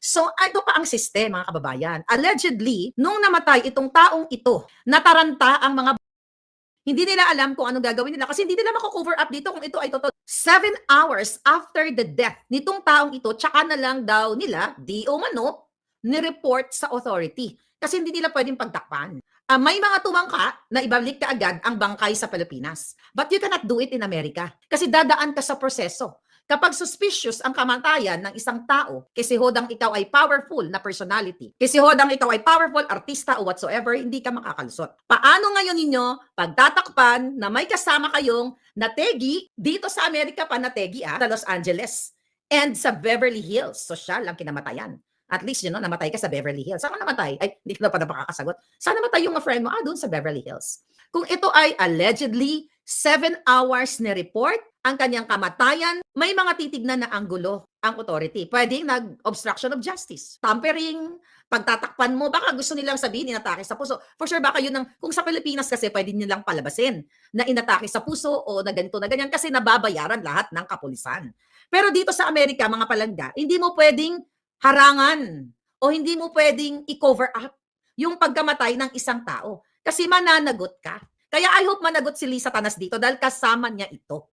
So, ito pa ang sistema, mga kababayan. Allegedly, nung namatay itong taong ito, nataranta ang mga hindi nila alam kung anong gagawin nila kasi hindi nila mako-cover up dito kung ito ay totoo. 7 hours after the death nitong taong ito, tsaka na lang daw nila, di o mano, ni-report sa authority. Kasi hindi nila pwedeng pagtakpan. May mga tumangka na ibalik ka agad ang bangkay sa Pilipinas. But you cannot do it in America. Kasi dadaan ka sa proseso. Kapag suspicious ang kamatayan ng isang tao, kasi hodang ikaw ay powerful na personality, kasi hodang ikaw ay powerful artista o whatsoever, hindi ka makakalusot. Paano ngayon ninyo pagtatakpan na may kasama kayong nategi dito sa Amerika pa nategi sa Los Angeles and sa Beverly Hills? Social ang kinamatayan. At least, namatay ka sa Beverly Hills. Saan ka namatay? Ay, hindi ka na pa napakakasagot. Saan namatay yung friend mo? Doon sa Beverly Hills. Kung ito ay allegedly 7 hours na report, ang kanyang kamatayan, may mga titignan na anggulo ang authority. Pwedeng nag-obstruction of justice, tampering, pagtatakpan mo, baka gusto nilang sabihin inatake sa puso. For sure, baka yun kung sa Pilipinas kasi pwede nilang palabasin na inatake sa puso o na ganito na ganyan kasi nababayaran lahat ng kapulisan. Pero dito sa Amerika, mga palangga, hindi mo pwedeng harangan o hindi mo pwedeng i-cover up yung pagkamatay ng isang tao kasi mananagot ka. Kaya I hope managot si Lisa Tanas dito dahil kasama niya ito.